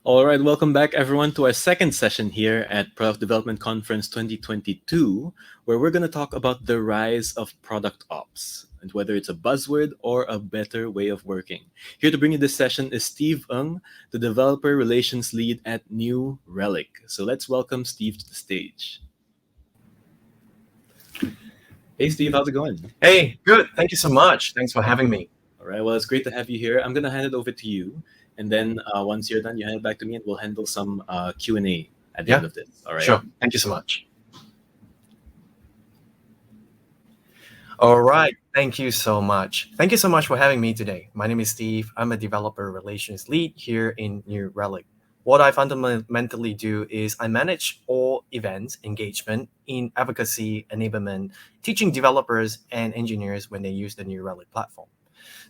All right, welcome back everyone to our second session here at Product Development Conference 2022, where we're going to talk about the rise of product ops and whether it's a buzzword or a better way of working. Here to bring you this session is Steve Ng, the Developer Relations Lead at New Relic. So let's welcome Steve to the stage. Hey Steve, how's it going? Hey, good. Thank you so much. Thanks for having me. All right, well, it's great to have you here. I'm going to hand it over to you. And then once you're done, you hand it back to me and we'll handle some Q&A at the end of this. All right. Sure. Thank you so much. All right. Thank you so much. Thank you so much for having me today. My name is Steve. I'm a developer relations lead here in New Relic. What I fundamentally do is I manage all events, engagement in advocacy, enablement, teaching developers and engineers when they use the New Relic platform.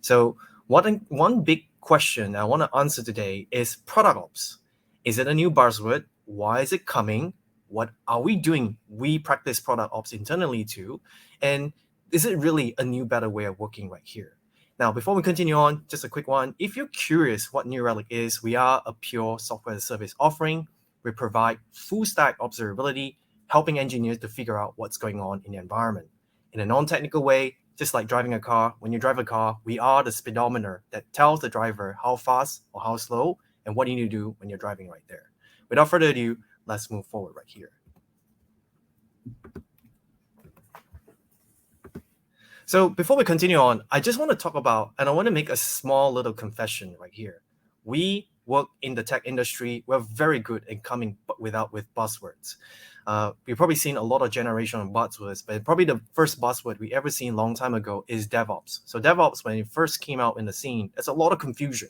So one big question I want to answer today is product ops. Is it a new buzzword? Why is it coming? What are we doing? We practice product ops internally too. And is it really a new, better way of working right here? Now, before we continue on, just a quick one. If you're curious what New Relic is, we are a pure software as a service offering. We provide full stack observability, helping engineers to figure out what's going on in the environment. In a non-technical way, just like driving a car, when you drive a car, we are the speedometer that tells the driver how fast or how slow and what you need to do when you're driving right there. Without further ado, let's move forward right here. So before we continue on, I just want to talk about, and I want to make a small little confession right here. We work in the tech industry. We're very good at coming with buzzwords. We've probably seen a lot of generation of buzzwords, but probably the first buzzword we ever seen a long time ago is DevOps. So DevOps, when it first came out in the scene, it's a lot of confusion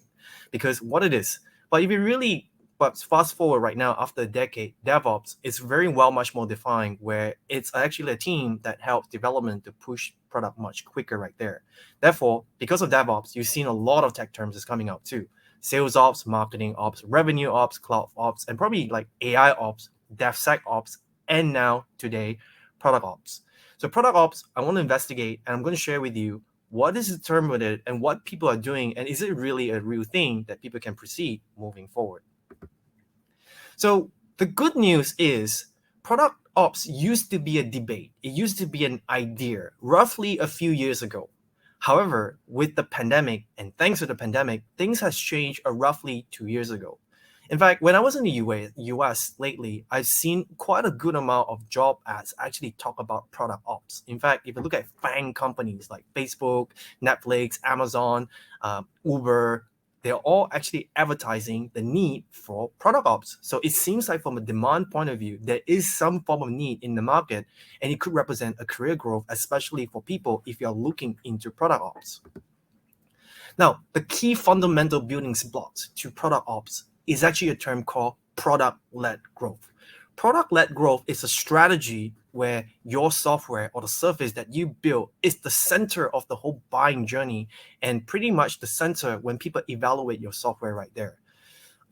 because what it is. But if you really fast forward right now, after a decade, DevOps is very well much more defined, where it's actually a team that helps development to push product much quicker right there. Therefore, because of DevOps, you've seen a lot of tech terms is coming out too. Sales ops, marketing ops, revenue ops, cloud ops, and probably like AI ops, DevSecOps, and now today, product ops. So product ops, I want to investigate, and I'm going to share with you what is the term with it and what people are doing, and is it really a real thing that people can proceed moving forward. So the good news is product ops used to be a debate. It used to be an idea roughly a few years ago. However, with the pandemic, and thanks to the pandemic, things has changed roughly 2 years ago. In fact, when I was in the US lately, I've seen quite a good amount of job ads actually talk about product ops. In fact, if you look at FANG companies like Facebook, Netflix, Amazon, Uber, they're all actually advertising the need for product ops. So it seems like from a demand point of view, there is some form of need in the market, and it could represent a career growth, especially for people if you're looking into product ops. Now, the key fundamental building blocks to product ops is actually a term called product-led growth. Product-led growth is a strategy where your software or the service that you build is the center of the whole buying journey, and pretty much the center when people evaluate your software right there.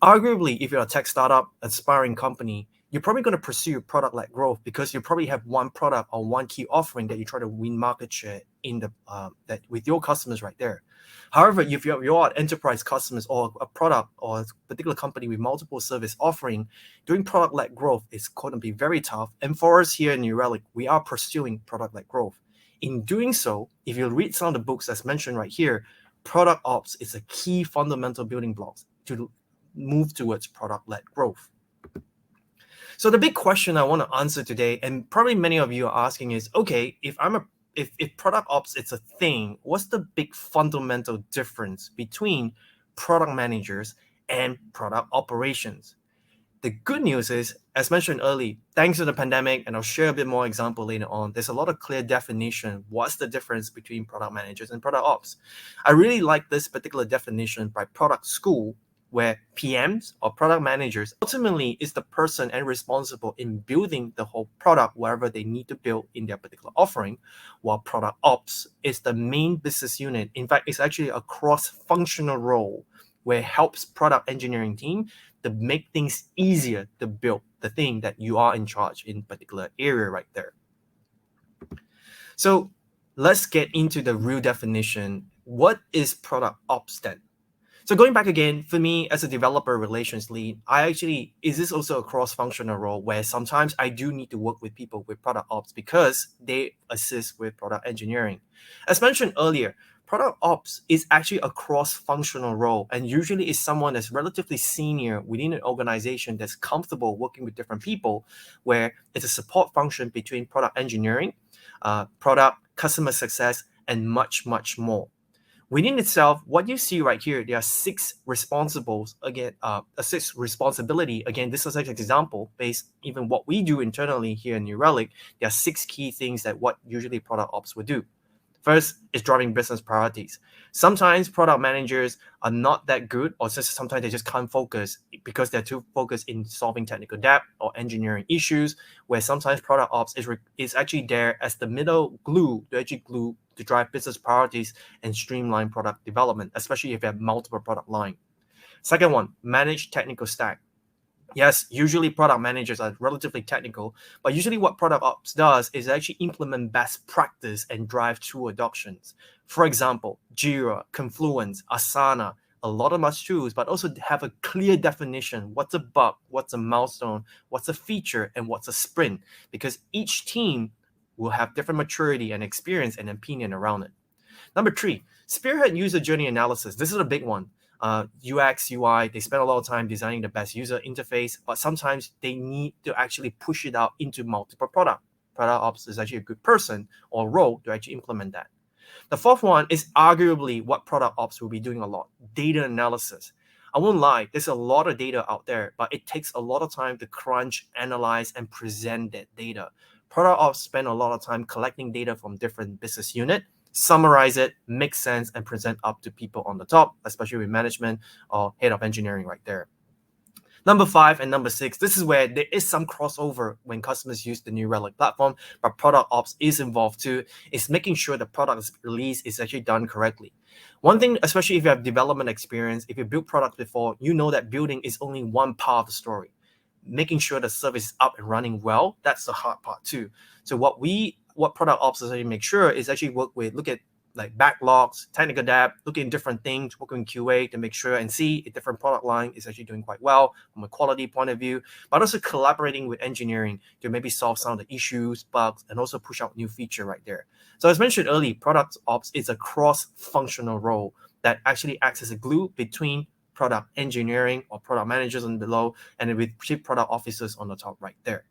Arguably, if you're a tech startup, aspiring company, you're probably going to pursue product-led growth because you probably have one product or one key offering that you try to win market share in that with your customers right there. However, if you're enterprise customers or a product or a particular company with multiple service offering, doing product-led growth is going to be very tough. And for us here in New Relic, we are pursuing product-led growth. In doing so, if you read some of the books as mentioned right here, product ops is a key fundamental building blocks to move towards product-led growth. So the big question I want to answer today, and probably many of you are asking, is okay, if product ops is a thing, what's the big fundamental difference between product managers and product operations? The good news is, as mentioned earlier, thanks to the pandemic, and I'll share a bit more example later on, there's a lot of clear definition. What's the difference between product managers and product ops? I really like this particular definition by Product School, where PMs or product managers ultimately is the person and responsible in building the whole product wherever they need to build in their particular offering, while product ops is the main business unit. In fact, it's actually a cross-functional role where it helps product engineering team to make things easier to build the thing that you are in charge in particular area right there. So let's get into the real definition. What is product ops then? So going back again, for me as a developer relations lead, is this also a cross-functional role where sometimes I do need to work with people with product ops because they assist with product engineering. As mentioned earlier, product ops is actually a cross-functional role and usually is someone that's relatively senior within an organization that's comfortable working with different people, where it's a support function between product engineering, product, customer success, and much, much more. Within itself, what you see right here, there are six responsibles again, six responsibility. Again, this is like an example based even what we do internally here in New Relic. There are six key things that what usually product ops would do. First is driving business priorities. Sometimes product managers are not that good, or sometimes they just can't focus because they're too focused in solving technical debt or engineering issues, where sometimes product ops is actually there as the middle glue to drive business priorities and streamline product development, especially if you have multiple product line. Second one, manage technical stack. Yes, usually product managers are relatively technical, but usually what product ops does is actually implement best practice and drive true adoptions. For example, Jira, Confluence, Asana, a lot of much tools, but also have a clear definition. What's a bug? What's a milestone? What's a feature? And what's a sprint? Because each team will have different maturity and experience and opinion around it. Number three, spearhead user journey analysis. This is a big one. UX, UI, they spend a lot of time designing the best user interface, but sometimes they need to actually push it out into multiple product. Product ops is actually a good person or role to actually implement that. The fourth one is arguably what product ops will be doing a lot, data analysis. I won't lie, there's a lot of data out there, but it takes a lot of time to crunch, analyze, and present that data. Product ops spend a lot of time collecting data from different business units, summarize it, make sense, and present up to people on the top, especially with management or head of engineering right there. Number 5 and number 6, this is where there is some crossover when customers use the New Relic platform, but product ops is involved too, is making sure the product release is actually done correctly. One thing, especially if you have development experience, if you built products before, you know that building is only one part of the story. Making sure the service is up and running well, that's the hard part too. So what product ops actually make sure is actually look at like backlogs, technical debt, looking at different things, working in QA to make sure and see if different product line is actually doing quite well from a quality point of view, but also collaborating with engineering to maybe solve some of the issues, bugs, and also push out new feature right there. So as mentioned earlier, product ops is a cross-functional role that actually acts as a glue between product engineering or product managers on below and with chief product officers on the top right there.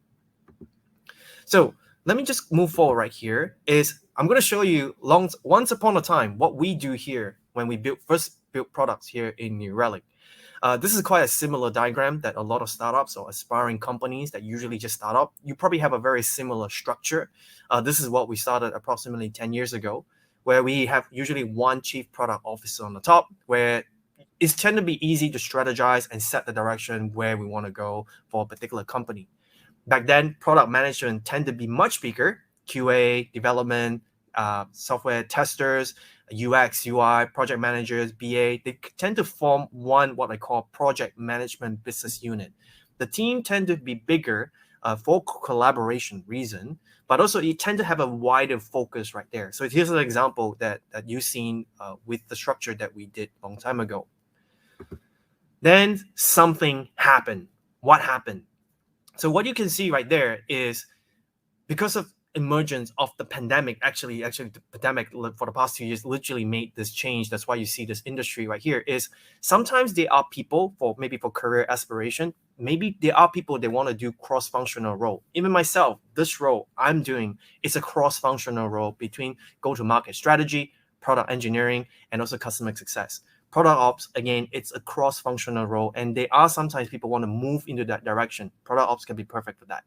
So let me just move forward right here. I'm going to show you once upon a time what we do here when we first built products here in New Relic. This is quite a similar diagram that a lot of startups or aspiring companies that usually just start up, you probably have a very similar structure. This is what we started approximately 10 years ago, where we have usually one chief product officer on the top, where it's tend to be easy to strategize and set the direction where we want to go for a particular company. Back then, product management tend to be much bigger. QA, development, software testers, UX, UI, project managers, BA, they tend to form one, what I call project management business unit. The team tend to be bigger for collaboration reason, but also you tend to have a wider focus right there. So here's an example that you've seen with the structure that we did a long time ago. Then something happened. What happened? So what you can see right there is because of emergence of the pandemic, actually the pandemic for the past 2 years literally made this change. That's why you see this industry right here is sometimes there are people for career aspiration. Maybe there are people that want to do cross-functional role. Even myself, this role I'm doing is a cross-functional role between go-to-market strategy, product engineering, and also customer success. Product ops, again, it's a cross-functional role, and there are sometimes people want to move into that direction. Product ops can be perfect for that.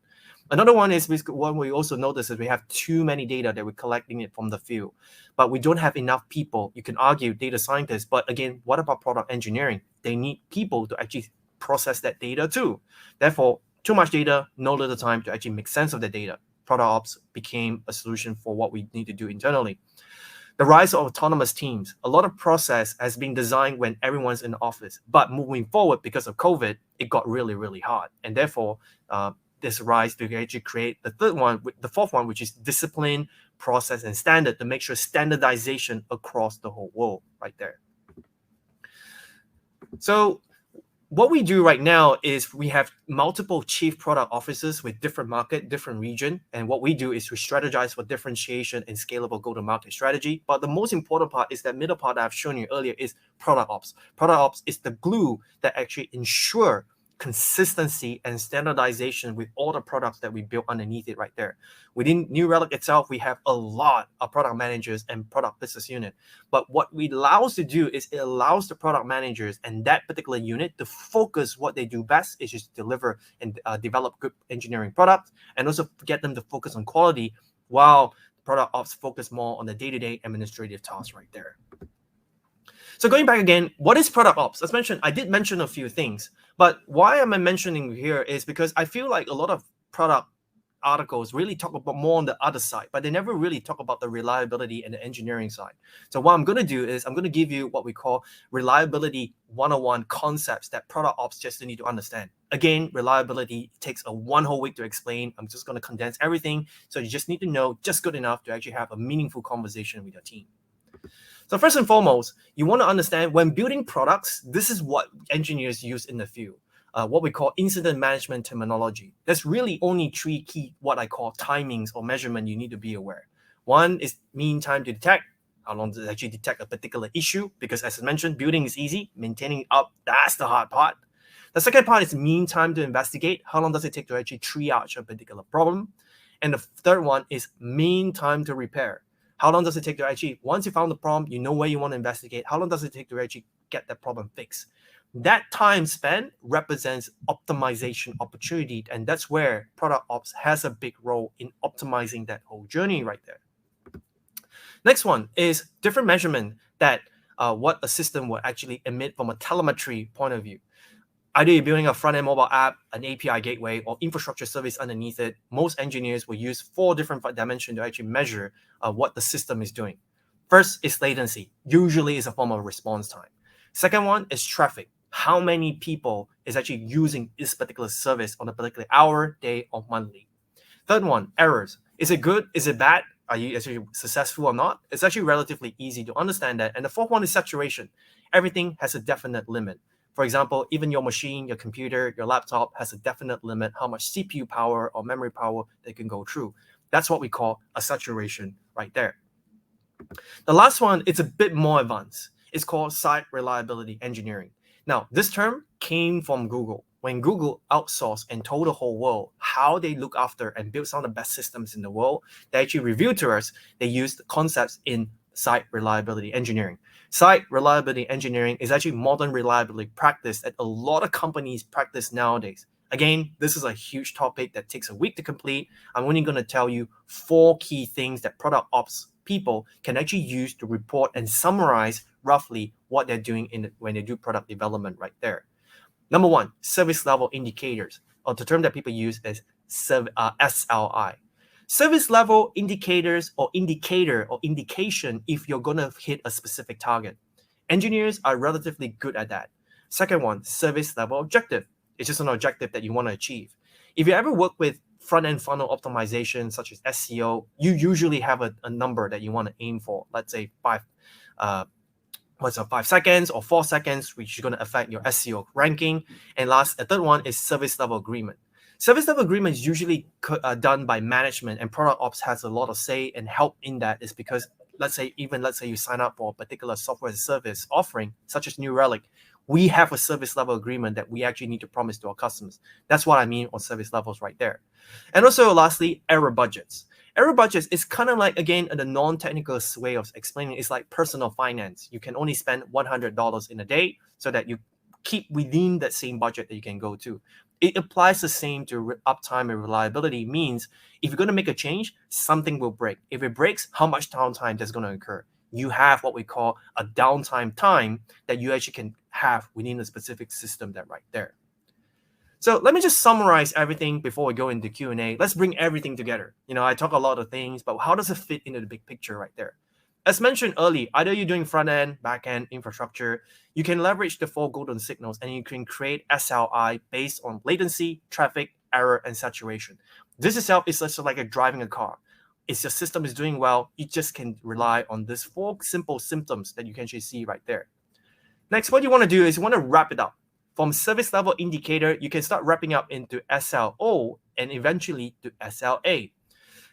Another one is what we also notice is we have too many data that we're collecting it from the field, but we don't have enough people. You can argue data scientists, but again, what about product engineering? They need people to actually process that data too. Therefore, too much data, no little time to actually make sense of the data. Product ops became a solution for what we need to do internally. The rise of autonomous teams. A lot of process has been designed when everyone's in the office, but moving forward because of COVID, it got really, really hard. And therefore, this rise to actually create the fourth one, which is discipline, process, and standard to make sure standardization across the whole world right there. So what we do right now is we have multiple chief product officers with different market, different region. And what we do is we strategize for differentiation and scalable go-to-market strategy. But the most important part is that middle part that I've shown you earlier is product ops. Product ops is the glue that actually ensure consistency and standardization with all the products that we built underneath it right there. Within New Relic itself, we have a lot of product managers and product business unit. But what we allows to do is it allows the product managers and that particular unit to focus what they do best, is just deliver and develop good engineering products, and also get them to focus on quality, while product ops focus more on the day-to-day administrative tasks right there. So going back again, what is product ops? As mentioned, I did mention a few things, but why am I mentioning here is because I feel like a lot of product articles really talk about more on the other side, but they never really talk about the reliability and the engineering side. So what I'm going to do is I'm going to give you what we call reliability 101 concepts that product ops just need to understand. Again, reliability takes a one whole week to explain. I'm just going to condense everything. So you just need to know just good enough to actually have a meaningful conversation with your team. So first and foremost, you want to understand when building products, this is what engineers use in the field. What we call incident management terminology. There's really only three key, what I call timings or measurement you need to be aware. One is mean time to detect. How long does it actually detect a particular issue? Because as I mentioned, building is easy, maintaining it up, that's the hard part. The second part is mean time to investigate. How long does it take to actually triage a particular problem? And the third one is mean time to repair. How long does it take to actually, once you found the problem, you know where you want to investigate, how long does it take to actually get that problem fixed? That time spent represents optimization opportunity, and that's where product ops has a big role in optimizing that whole journey right there. Next one is different measurement that what a system will actually emit from a telemetry point of view. Either you're building a front-end mobile app, an API gateway, or infrastructure service underneath it, most engineers will use 4 different dimensions to actually measure what the system is doing. First is latency. Usually is a form of response time. Second one is traffic. How many people is actually using this particular service on a particular hour, day, or monthly? Third one, errors. Is it good? Is it bad? Are you actually successful or not? It's actually relatively easy to understand that. And the fourth one is saturation. Everything has a definite limit. For example, even your machine, your computer, your laptop has a definite limit how much CPU power or memory power they can go through. That's what we call a saturation right there. The last one, it's a bit more advanced. It's called site reliability engineering. Now, this term came from Google. When Google outsourced and told the whole world how they look after and build some of the best systems in the world, they actually revealed to us they used concepts in site reliability engineering. Site reliability engineering is actually modern reliability practice that a lot of companies practice nowadays. Again, this is a huge topic that takes a week to complete. I'm only going to tell you 4 key things that product ops people can actually use to report and summarize roughly what they're doing when they do product development right there. Number 1, service level indicators, or the term that people use is SLI. Service level indicators or indicator or indication if you're going to hit a specific target. Engineers are relatively good at that. Second one, service level objective. It's just an objective that you want to achieve. If you ever work with front-end funnel optimization, such as SEO, you usually have a number that you want to aim for. Let's say 5 seconds or 4 seconds, which is going to affect your SEO ranking. And the third one is service level agreement. Service level agreement is usually done by management, and product ops has a lot of say and help in that. Is because let's say you sign up for a particular software as a service offering, such as New Relic, we have a service level agreement that we actually need to promise to our customers. That's what I mean on service levels right there. And also lastly, error budgets. Error budgets is kind of like, again, the non-technical way of explaining it's like personal finance. You can only spend $100 in a day so that you keep within that same budget that you can go to. It applies the same to uptime and reliability. Means if you're going to make a change, something will break. If it breaks, how much downtime that's going to occur? You have what we call a downtime time that you actually can have within a specific system that right there. So let me just summarize everything before we go into Q&A. Let's bring everything together. I talk a lot of things, but how does it fit into the big picture right there? As mentioned earlier, either you're doing front-end, back-end, infrastructure, you can leverage the 4 golden signals and you can create SLI based on latency, traffic, error, and saturation. This itself is just like driving a car. If your system is doing well, you just can rely on these 4 simple symptoms that you can actually see right there. Next, what you want to do is you want to wrap it up. From service level indicator, you can start wrapping up into SLO and eventually to SLA.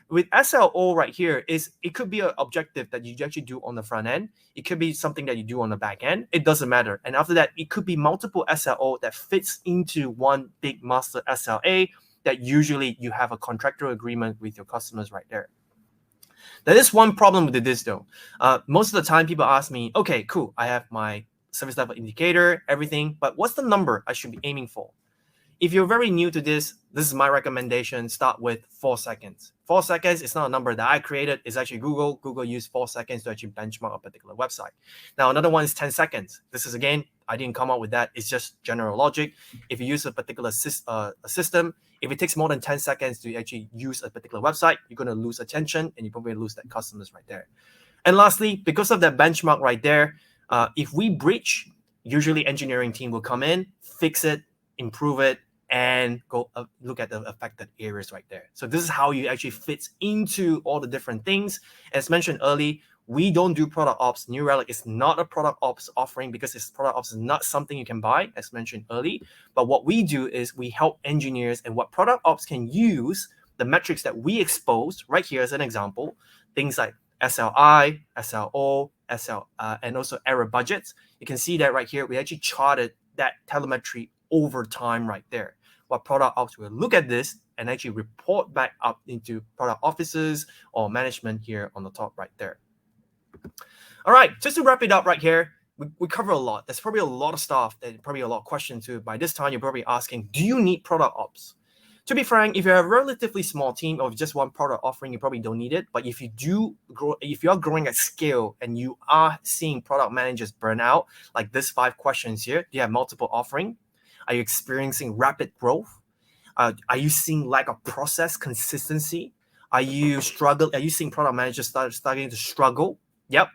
With SLO right here, it could be an objective that you actually do on the front end. It could be something that you do on the back end. It doesn't matter. And after that, it could be multiple SLO that fits into one big master SLA that usually you have a contractual agreement with your customers right there. There is one problem with this though. Most of the time people ask me, okay, cool, I have my service level indicator, everything, but what's the number I should be aiming for? If you're very new to this is my recommendation. Start with 4 seconds. 4 seconds is not a number that I created. It's actually Google. Google used 4 seconds to actually benchmark a particular website. Now, another one is 10 seconds. This is, again, I didn't come up with that. It's just general logic. If you use a particular system, if it takes more than 10 seconds to actually use a particular website, you're going to lose attention and you probably lose that customers right there. And lastly, because of that benchmark right there, if we breach, usually engineering team will come in, fix it, improve it, and go look at the affected areas right there. So this is how you actually fit into all the different things. As mentioned early, we don't do product ops. New Relic is not a product ops offering because it's product ops is not something you can buy, as mentioned early. But what we do is we help engineers, and what product ops can use, the metrics that we expose right here as an example, things like SLI, SLO, and also error budgets. You can see that right here, we actually charted that telemetry over time right there. What product ops will look at this and actually report back up into product officers or management here on the top right there. All right, just to wrap it up right here, we cover a lot. There's probably a lot of stuff and probably a lot of questions too. By this time, you're probably asking, do you need product ops? To be frank, if you have a relatively small team or just one product offering, you probably don't need it. But if you do grow, if you are growing at scale and you are seeing product managers burn out, like this 5 questions here, do you have multiple offering? Are you experiencing rapid growth? Are you seeing lack of process consistency? Are you seeing product managers starting to struggle? Yep.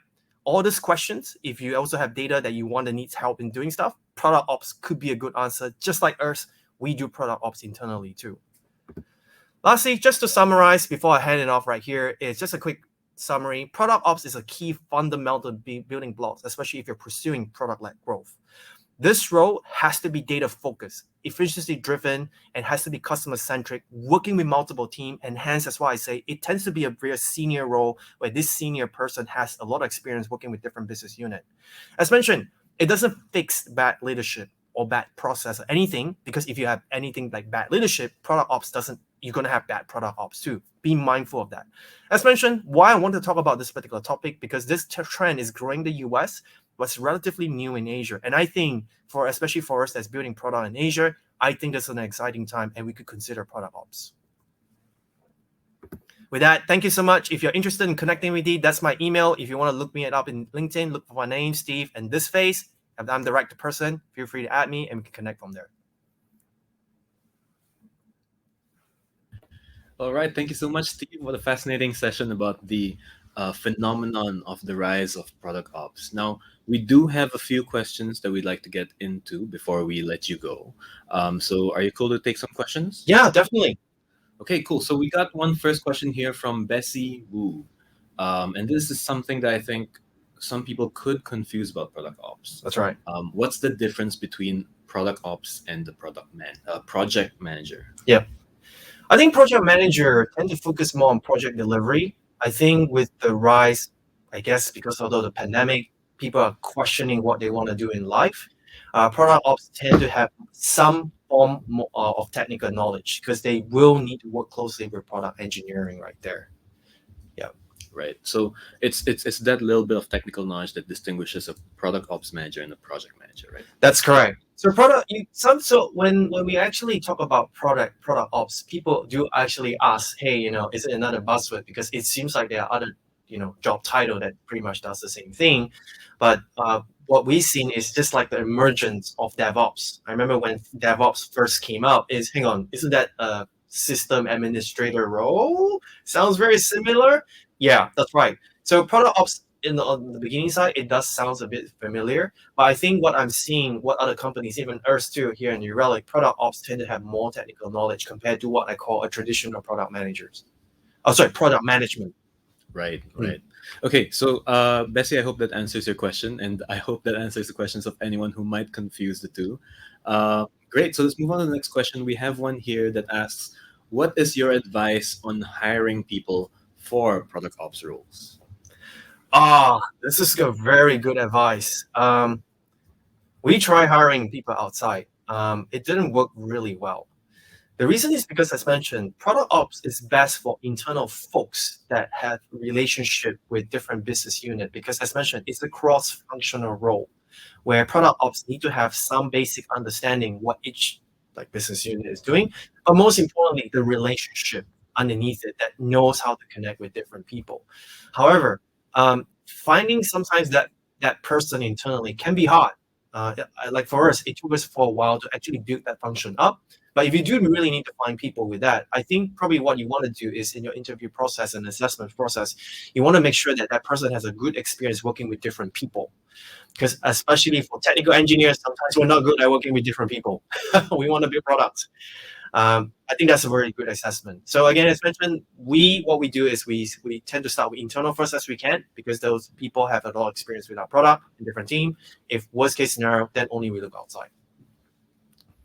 All these questions, if you also have data that you want and needs help in doing stuff, product ops could be a good answer. Just like us, we do product ops internally too. Lastly, just to summarize before I hand it off right here, is just a quick summary. Product ops is a key fundamental building blocks, especially if you're pursuing product-led growth. This role has to be data focused, efficiency driven, and has to be customer centric, working with multiple teams. And hence, that's why I say it tends to be a very senior role where this senior person has a lot of experience working with different business units. As mentioned, it doesn't fix bad leadership or bad process or anything, because if you have anything like bad leadership, product ops doesn't, you're going to have bad product ops too. Be mindful of that. As mentioned, why I want to talk about this particular topic, because this trend is growing the US, was relatively new in Asia. And I think especially for us that's building product in Asia, I think this is an exciting time and we could consider product ops. With that, thank you so much. If you're interested in connecting with me, that's my email. If you want to look me up in LinkedIn, look for my name, Steve, and this face. If I'm the right person, feel free to add me and we can connect from there. All right. Thank you so much, Steve, for the fascinating session about the phenomenon of the rise of product ops. Now, we do have a few questions that we'd like to get into before we let you go. So are you cool to take some questions? Yeah, definitely. Okay, cool. So we got one first question here from Bessie Wu. And this is something that I think some people could confuse about product ops. That's right. What's the difference between product ops and the project manager? Yeah. I think project manager tend to focus more on project delivery. I think with the rise, I guess because of the pandemic, people are questioning what they want to do in life. Product ops tend to have some form of technical knowledge because they will need to work closely with product engineering right there. Yeah. Right. So it's that little bit of technical knowledge that distinguishes a product ops manager and a project manager, right? That's correct. So when we actually talk about product ops, people do actually ask, hey, is it another buzzword? Because it seems like there are other, job title that pretty much does the same thing. But what we've seen is just like the emergence of DevOps. I remember when DevOps first came out, isn't that a system administrator role? Sounds very similar. Yeah, that's right. So product ops on the beginning side, it does sounds a bit familiar, but I think what I'm seeing, what other companies, even us too here in New Relic, product ops tend to have more technical knowledge compared to what I call a traditional product management. Right, Mm. right. Okay, so Bessie, I hope that answers your question, and I hope that answers the questions of anyone who might confuse the two. Great, so let's move on to the next question. We have one here that asks, what is your advice on hiring people for product ops roles? This is a very good advice. We try hiring people outside. It didn't work really well. The reason is because, as mentioned, product ops is best for internal folks that have relationship with different business unit. Because, as mentioned, it's a cross-functional role where product ops need to have some basic understanding what each like business unit is doing, but most importantly, the relationship underneath it that knows how to connect with different people. However, finding sometimes that person internally can be hard. Like for us, it took us for a while to actually build that function up. But if you do really need to find people with that, I think probably what you want to do is in your interview process and assessment process, you want to make sure that that person has a good experience working with different people. Because especially for technical engineers, sometimes we're not good at working with different people. We want to build products. I think that's a very good assessment. So again, as mentioned, what we do is we tend to start with internal first as we can because those people have a lot of experience with our product in different team. If worst case scenario, then only we look outside.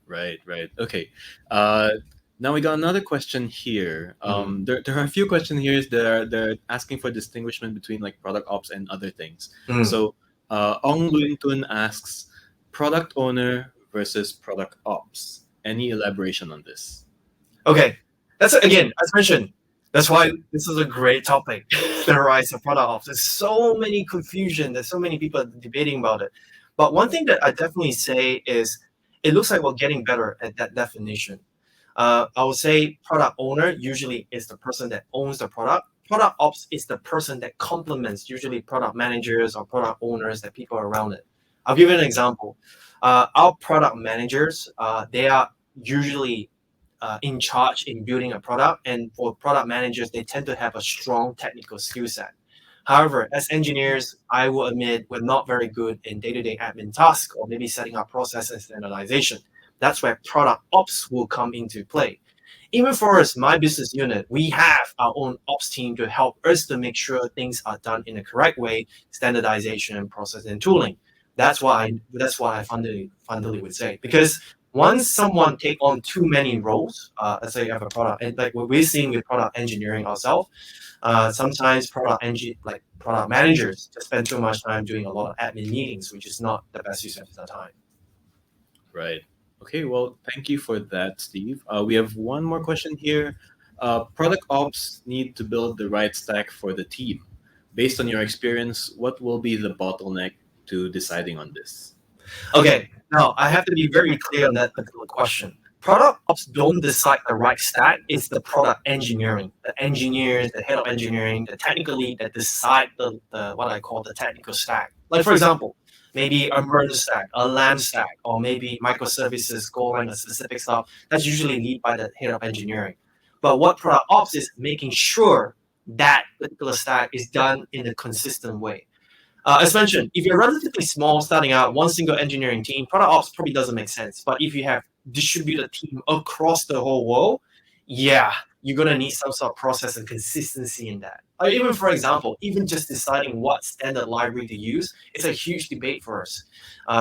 Right, right. Okay. Uh, Now we got another question here. There are a few questions here that are they're asking for distinguishment between like product ops and other things. Mm. So Ong Lun Tun asks, product owner versus product ops. Any elaboration on this? Okay, that's again as mentioned. That's why this is a great topic. The rise of product ops. There's so many confusion. There's so many people debating about it. But one thing that I definitely say is, it looks like we're getting better at that definition. I would say product owner usually is the person that owns the product. Product ops is the person that complements usually product managers or product owners that people around it. I'll give you an example. Our product managers, they are usually in charge in building a product. And for product managers, they tend to have a strong technical skill set. However, as engineers, I will admit we're not very good in day-to-day admin tasks or maybe setting up process and standardization. That's where product ops will come into play. Even for us, my business unit, we have our own ops team to help us to make sure things are done in the correct way, standardization, process, and tooling. That's why I fundamentally would say, because once someone take on too many roles, let's say you have a product, and like what we're seeing with product engineering ourselves, sometimes product managers just spend too much time doing a lot of admin meetings, which is not the best use of their time. Right. Okay, well, thank you for that, Steve. We have one more question here. Product ops need to build the right stack for the team. Based on your experience, what will be the bottleneck to deciding on this? Okay, now I have to be very clear on that particular question. Product ops don't decide the right stack. It's the product engineering, the engineers, the head of engineering, the technical lead that decide the what I call the technical stack. Like for example, maybe a merge stack, a LAMP stack, or maybe microservices calling a specific stuff. That's usually lead by the head of engineering. But what product ops is making sure that particular stack is done in a consistent way. As mentioned, if you're relatively small, starting out, one single engineering team, product ops probably doesn't make sense. But if you have distributed team across the whole world, yeah, you're gonna need some sort of process and consistency in that. Even for example, even just deciding what standard library to use, it's a huge debate for us.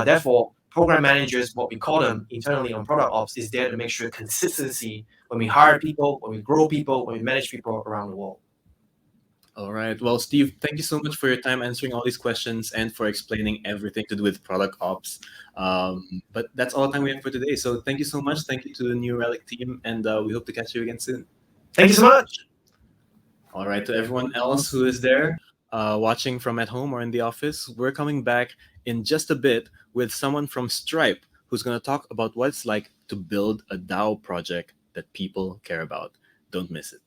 Therefore, program managers, what we call them internally on product ops, is there to make sure consistency when we hire people, when we grow people, when we manage people around the world. All right. Well, Steve, thank you so much for your time answering all these questions and for explaining everything to do with product ops. But that's all the time we have for today. So thank you so much. Thank you to the New Relic team, and we hope to catch you again soon. Thank you so much. All right. To everyone else who is there watching from at home or in the office, we're coming back in just a bit with someone from Stripe who's going to talk about what it's like to build a DAO project that people care about. Don't miss it.